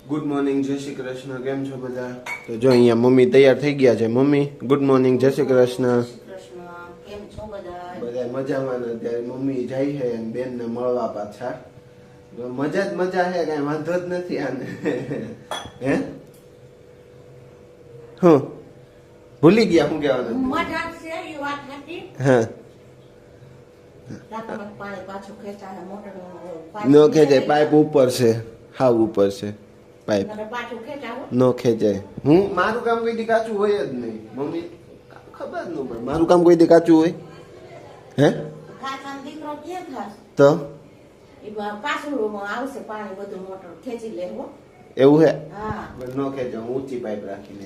Good morning, જય શ્રી કૃષ્ણ. કેમ છો બધા? તો જો અહીંયા મમ્મી તૈયાર થઈ ગયા છે. મમ્મી ગુડ મોર્નિંગ, જય શ્રી કૃષ્ણ. કેમ છો બધા? બધા મજામાં ને અત્યારે મમ્મી જાય છે અને બેન ને મળવા પાછા. મજા જ મજા છે, કઈ વાંધો જ નથી આને. હે હું ભૂલી ગયા શું કહેવાનું? મજા છે એ વાત નથી. હા પાણી પાછું ખેંચાય મોટર નો ખેંચાય, પાઇપ ઉપર છે, હાવ ઉપર છે પાઇપ, પાછું ખેંચાવો નો ખેંચાય. હું મારું કામ કોઈ દી કાચું હોય જ નહીં મમ્મી, ખબર જ ન પડે મારું કામ કોઈ દી કાચું હોય. હે ખાસ દીકરો ક્યાં ખાસ તો એ પાછું આવશે પાણી બધું મોટર ખેંચી લેવો. એવું હે? હા નો ખેંચો, ઊંચી પાઇપ રાખીને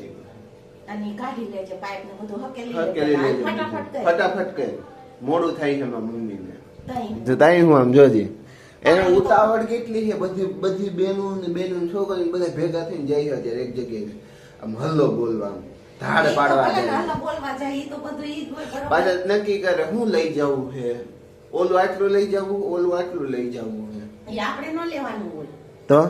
અને કાઢી લેજે પાઇપ ને બધું હકેલી હકેલી લેજે. ફટાફટ કરે. ફટાફટ કરે, મોડું થાય છે મારા મમ્મીને. તઈ જો તાઈ હું આમ જોજે એને ઉતાવળ કેટલી છે. બધી બેનું ને છોકરી બધા ભેગા થઈને જાય છે અત્યારે એક જગ્યાએ આમ હલ્લો બોલવા, ધાડ પાડવા જાય. હાલો બોલવા જાય ઈ તો બધું ઈ જ હોય બરોબર. પાછા નક્કી કરે હું લઈ જવું છે, ઓલું આટલું લઈ જવું, ઓલું આટલું લઈ જવું છે. એ આપણે ન લેવાનું હોય, તો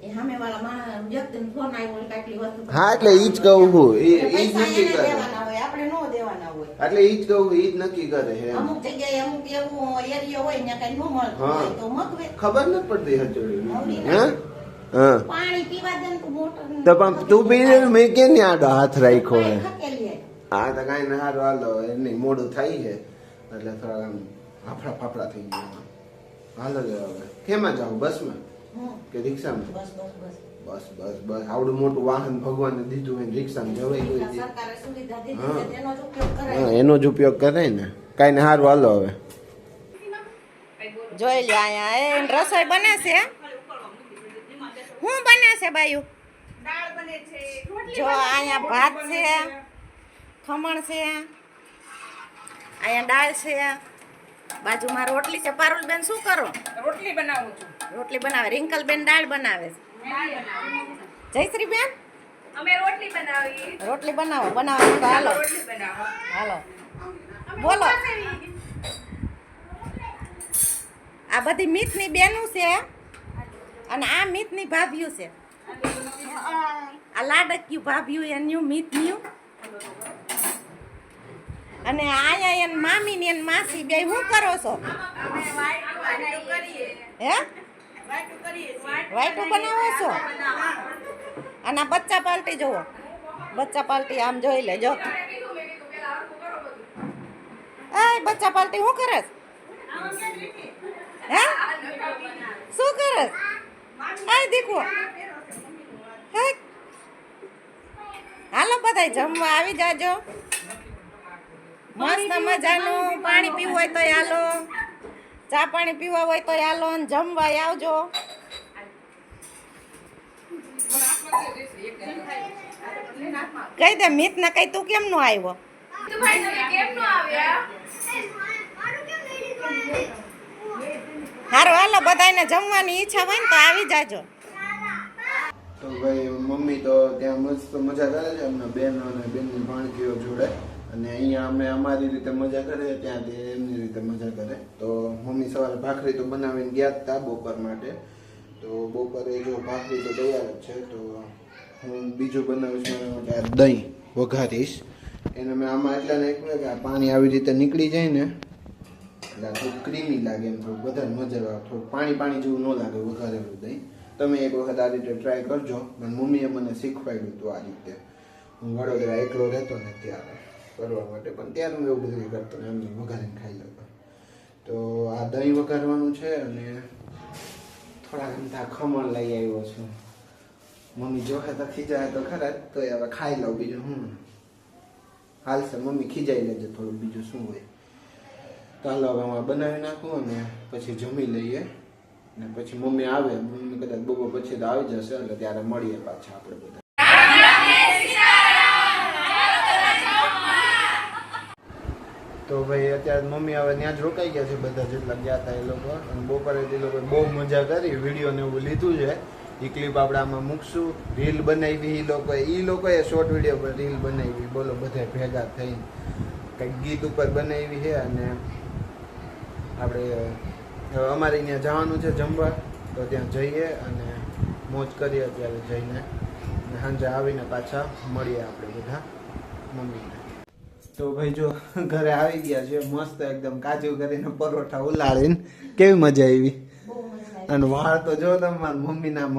એ સામેવાળા માણસ વ્યક્તિને ફોન આવ્યો હોય કેટલી વસ્તુ હા એટલે ઈ જ કહું હું, એ જ પૈસા નક્કી એને કરે. દેવાના હોય, આપણે ન દેવાના હોય. એટલે ઈ જ કહું, ઈ જ નક્કી કરે છે એમ. અમુક જગ્યાએ અમુક એવું એરિયો હોય ને કઈ ન મળતું હા. હોય તો મગવે ખબર નથી પડતી હચોડી. નવરી હે હા પાણી પીવા દે ને તો મોટર તો પણ તું પી મેં કે ને આડો હાથ રાખ્યો હે. હકેલી હે. હા તો કઈ ના હારું હાલો, એમને મોડું થાય છે એટલે થોડા આમ ફાફડા ફાફડા થઈ ગયા. હાલો હવે કેમાં જાવ? બસમાં હમ. કે રિક્ષામાં? બસ બસ બસ બસ બસ બસ આવડું મોટું વાહન ભગવાને દીધું હોય, રિક્ષામાં જવાય કોઈ દી. સરકારે સુવિધા દીધી હા. છે તેનો જ ઉપયોગ હા કરાય. એનો જ ઉપયોગ કરાય ને. કઈ ને હારું હાલો હવે. જોઈ લો અહીંયા એ રસોઈ બને છે. શું બને છે બાયુ? દાળ બને છે, રોટલી જો અહીંયા ભાત છે, ખમણ છે, અહીંયા દાળ છે, બાજુમાં રોટલી છે. પારુલબેન શું કરો? રોટલી બનાવું છું. રોટલી બનાવે. રિંકલબેન દાળ બનાવે છે. જયશ્રીબેન અમે રોટલી બનાવી. રોટલી બનાવો તો હાલો રોટલી બનાવો. હાલો બોલો. આ બધી મીતની બેનું છે અને આ મીતની ભાભીઓ છે. આ લાડક્યું ભાભીયું એનું મીતન્યું અને આયા એન મામી ને એન માસી બે શું કરો છો? અમે વાટું કરીએ. હે વાટું કરીએ. વાઈટું બનાવો છો? અને આ બચ્ચા પાલટી જુઓ, બચ્ચા પાલટી આમ જોઈ લેજો. એ બચ્ચા પાલટી શું કરે છે? હે શું કરે છે? આય દીકવો. હે હાલો બધાય જમવા આવી જાજો. મસ્ત મજાનું પાણી પીવું હોય તો હાલો, ચા પાણી પીવા હોય તો હાલો, ને જમવા આવજો. કહી દે મિત ને કઈ તું કેમ નો આવ્યો? તો ભાઈ તમે કેમ નો આવ્યા? હારું હાલો બધાને જમવાની ઈચ્છા હોય ને તો આવી જાજો. તો ભાઈ મમ્મી તો ત્યાં મસ્ત મજા કરે છે એમના બેનો અને બેનની ભાણકીઓ જોડે, અને અહીંયા અમે અમારી રીતે મજા કરીએ, ત્યાં તે એમની રીતે મજા કરે. તો મમ્મી સવારે ભાખરી તો બનાવીને ગયા જ હતા બપોર માટે. તો બપોરે જો ભાખરી તો તૈયાર જ છે. તો હું બીજું બનાવીશ, મારા માટે આ દહીં વઘારીશ. એને મેં આમાં એટલે નાખ્યું કે આ પાણી આવી રીતે નીકળી જાય ને એટલે થોડું ક્રીમી લાગે, એમ થોડું વધારે મજા આવે, થોડું પાણી પાણી જેવું ન લાગે વઘારેલું દહીં. તમે એક વખત આ રીતે ટ્રાય કરજો. પણ મમ્મીએ મને શીખવાડ્યું હતું આ રીતે. હું વડોદરા એકલો રહેતો ને ત્યારે કરવા માટે, પણ ત્યારે હું એવું બધું કરતો ને એમને વઘારીને ખાઈ લેતો. તો આ દહીં વઘારવાનું છે અને થોડા ઘંટા ખમણ લઈ આવ્યો છું. મમ્મી જોહે તો ખીજાય તો ખરા જ, તો હવે ખાઈ લઉં. બીજું હું હાલશે, મમ્મી ખીજાઈ લેજે થોડું, બીજું શું હોય. તો હાલો હવે હું બનાવી નાખું અને પછી જમી લઈએ. ને પછી મમ્મી આવે, મમ્મી કદાચ બપોર પછી તો આવી જશે એટલે ત્યારે મળીએ પાછા આપણે બધા. તો ભાઈ અત્યારે મમ્મી હવે ત્યાં જ રોકાઈ ગયા છે બધા જેટલા ગયા હતા એ લોકો. અને બપોરે એ લોકો બહુ મજા કરી, વિડીયો ને એવું લીધું છે. એ ક્લિપ આપણે આમાં મૂકશું. રીલ બનાવી એ લોકોએ શોર્ટ વિડીયો પર રીલ બનાવી, બોલો બધા ભેગા થઈને કંઈક ગીત ઉપર બનાવી છે. અને આપણે અમારે અહીંયા જવાનું છે જમવા, તો ત્યાં જઈએ અને મોજ કરીએ અત્યારે જઈને અને સાંજે આવીને પાછા મળીએ આપણે બધા મમ્મીને. તો ભાઈ જો ઘરે આવી ગયા છે મસ્ત એકદમ કાજુ કરીને પરોઠા ઉલાળીને. કેવી મજા આવી. અને વાળ તો જો તમારા મમ્મીના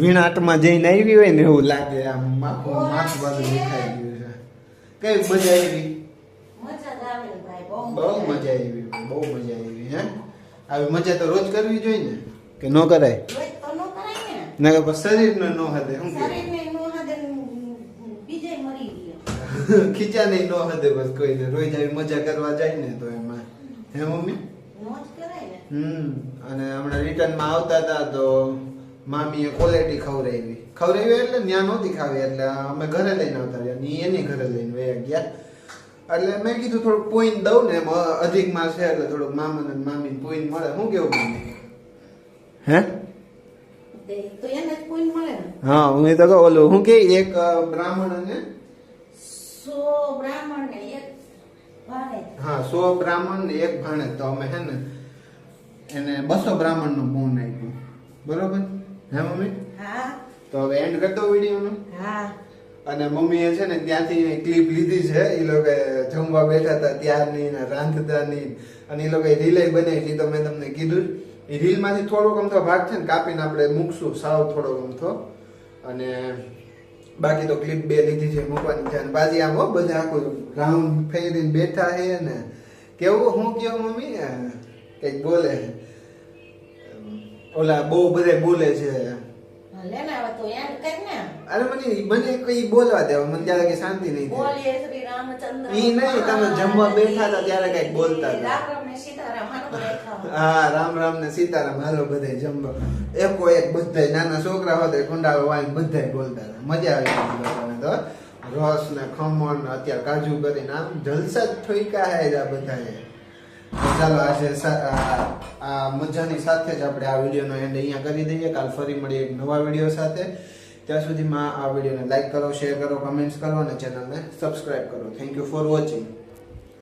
વીણાટમાં જઈને આવી હોય ને એવું લાગે. આમ માથું બાજુ દેખાઈ ગયું છે. કેવી મજા આવી. બહુ મજા આવી. બહુ મજા આવી. હે આવી મજા તો રોજ કરવી જોઈએ ને કે ન કરાય. ના કે શરીર ને નો હદે શું કે ખીચા નહીં નો હદે બસ કોઈને રોજ આવી મજા કરવા જાય ને તો એમાં હે મમ્મી. અને હમણાં રિટર્નમાં આવતા હતા તો મામીએ ક્વોલિટી ખવડાવી એટલે ત્યાં નહોતી ખાવી એટલે અમે ઘરે લઈને આવતા રહ્યા ને એની ઘરે લઈને વયા ગયા. એટલે મેં કીધું થોડુંક પોઈન્ટ દઉં ને એમાં અધિકમાં છે એટલે થોડુંક મામા ને મામી પોઈન્ટ મળે. શું કેવું મમ્મી? હે હા હું તો કહું ઓલું હું કે એક બ્રાહ્મણ અને 100 બ્રાહ્મણ ને એક ભાણેજ. તો અમે હે ને એને 200 બ્રાહ્મણ નું પૂન આપ્યું. બરોબર હે મમ્મી? તો હવે એન્ડ કરતો વિડીયો નો. અને મમ્મીએ છે ને ત્યાંથી ક્લિપ લીધી છે. એ લોકો જમવા બેઠા હતા ત્યારની ને રાંધતાની અને એ લોકો રીલ બનાવી હતી તો મેં તમને કીધું. એ રીલ માંથી થોડોક અમથો ભાગ છે ને કાપીને આપણે મૂકશું સાવ થોડોક અમથો. અને બાકી તો ક્લિપ 2 લીધી છે મૂકવાની છે. અને બાજી આમ બધા આખું રાઉન્ડ ફેરીને બેઠા છે ને કેવું હું કેવું મમ્મી કઈક બોલે ઓલા બહુ બધા બોલે છે. અરે મને કઈ બોલવા દે મને ત્યારે કઈ શાંતિ નહીં થાય. ઈ નહીં તમે જમવા બેઠા હતા ત્યારે કઈક બોલતા હતા. હા રામ રામ ને સીતારામ હાલો બધા જમવા એકો એક બધા નાના છોકરા હતા કુંડાળો વાળી બધા બોલતા હતા. મજા આવી તો રસ ને ખમણ અત્યારે કાજુ કરીને આમ જલસા જ ઠોકા હે આ બધા. ચાલો આજે આ મજાની સાથે જ આપણે આ વિડીયોનો એન્ડ અહીંયા કરી દઈએ. કાલ ફરી મળીએ એક નવા વિડીયો સાથે. ત્યાં સુધીમાં આ વિડીયોને લાઈક કરો, શેર કરો, કમેન્ટ્સ કરો અને ચેનલને સબસ્ક્રાઇબ કરો. Thank you for watching.